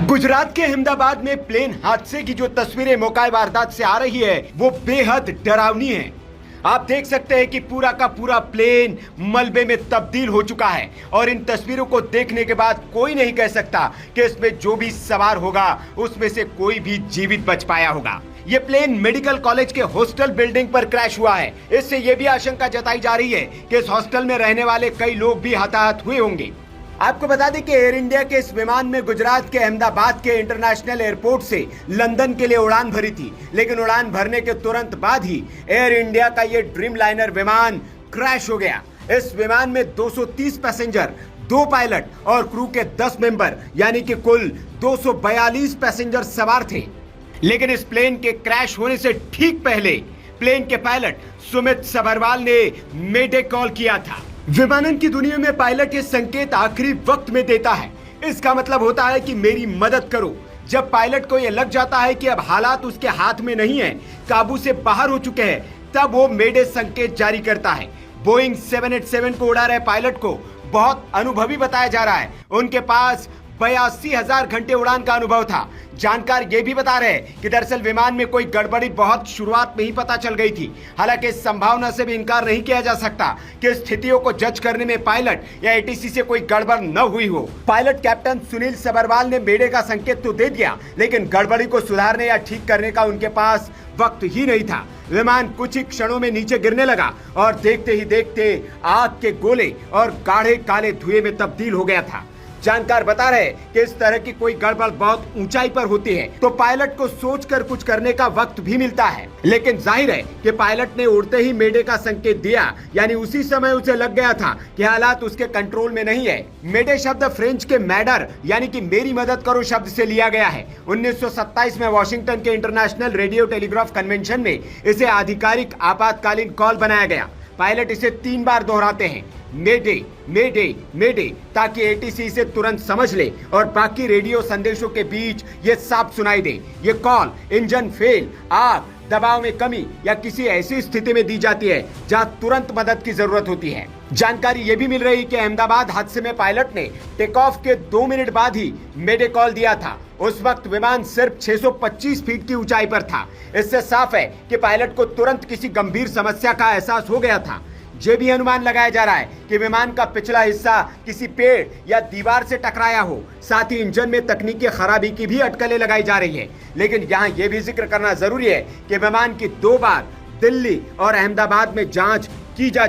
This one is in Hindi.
गुजरात के अहमदाबाद में प्लेन हादसे की जो तस्वीरें मौके वारदात से आ रही है वो बेहद डरावनी है। आप देख सकते हैं कि पूरा का पूरा प्लेन मलबे में तब्दील हो चुका है और इन तस्वीरों को देखने के बाद कोई नहीं कह सकता कि इसमें जो भी सवार होगा उसमें से कोई भी जीवित बच पाया होगा। ये प्लेन मेडिकल कॉलेज के हॉस्टल बिल्डिंग पर क्रैश हुआ है। इससे यह भी आशंका जताई जा रही है कि इस हॉस्टल में रहने वाले कई लोग भी हताहत हुए होंगे। आपको बता दें कि एयर इंडिया के इस विमान में गुजरात के अहमदाबाद के इंटरनेशनल एयरपोर्ट से लंदन के लिए उड़ान भरी थी, लेकिन उड़ान भरने के तुरंत बाद ही एयर इंडिया का ये ड्रीम लाइनर विमान क्रैश हो गया। इस विमान में 230 पैसेंजर, 2 पायलट और क्रू के 10 मेंबर यानी कि कुल 242 पैसेंजर सवार थे। लेकिन इस प्लेन के क्रैश होने से ठीक पहले प्लेन के पायलट सुमित सबरवाल ने मेडे कॉल किया था। विमानन की दुनिया में पायलट ये संकेत आखिरी वक्त में देता है। इसका मतलब होता है कि मेरी मदद करो। जब पायलट को यह लग जाता है कि अब हालात उसके हाथ में नहीं है, काबू से बाहर हो चुके हैं, तब वो मेडे संकेत जारी करता है। बोइंग 787 को उड़ा रहे पायलट को बहुत अनुभवी बताया जा रहा है। उनके पास 82,000 घंटे उड़ान का अनुभव था। जानकार ये भी बता रहे हैं कि दरअसल विमान में कोई गड़बड़ी बहुत शुरुआत में ही पता चल गई थी। हालांकि इस संभावना से भी इनकार नहीं किया जा सकता कि स्थितियों को जज करने में पायलट या एटीसी से कोई गड़बड़ न हुई हो। पायलट कैप्टन सुनील सबरवाल ने मेडे का संकेत तो दे दिया, लेकिन गड़बड़ी को सुधारने या ठीक करने का उनके पास वक्त ही नहीं था। विमान कुछ ही क्षणों में नीचे गिरने लगा और देखते ही देखते आग के गोले और गाढ़े काले धुएं में तब्दील हो गया था। जानकार बता रहे कि इस तरह की कोई गड़बड़ बहुत ऊंचाई पर होती है तो पायलट को सोचकर कुछ करने का वक्त भी मिलता है, लेकिन जाहिर है कि पायलट ने उड़ते ही मेडे का संकेत दिया, यानी उसी समय उसे लग गया था कि हालात उसके कंट्रोल में नहीं है। मेडे शब्द फ्रेंच के मैडर यानी कि मेरी मदद करो शब्द से लिया गया है। 1927 में वॉशिंगटन के इंटरनेशनल रेडियो टेलीग्राफ कन्वेंशन में इसे आधिकारिक आपातकालीन कॉल बनाया गया। पायलट इसे 3 बार दोहराते हैं, मेडे मेडे मेडे, ताकि एटीसी इसे तुरंत समझ ले और बाकी रेडियो संदेशों के बीच ये साफ सुनाई दे। ये कॉल इंजन फेल, आग, दबाव में कमी या किसी ऐसी स्थिति में दी जाती है जहां तुरंत मदद की जरूरत होती है। जानकारी ये भी मिल रही कि अहमदाबाद हादसे में पायलट ने टेक ऑफ के 2 मिनट बाद ही मेडे कॉल दिया था। उस वक्त विमान सिर्फ 625 फीट की ऊंचाई पर था। इससे साफ है कि पायलट को तुरंत किसी गंभीर समस्या का एहसास हो गया था। ये भी अनुमान लगाया जा रहा है कि विमान का पिछला हिस्सा किसी पेड़ या दीवार से टकराया हो। साथ ही इंजन में तकनीकी खराबी की भी अटकलें लगाई जा रही है। लेकिन यहाँ ये भी जिक्र करना जरूरी है कि विमान की 2 बार दिल्ली और अहमदाबाद में जांच की जा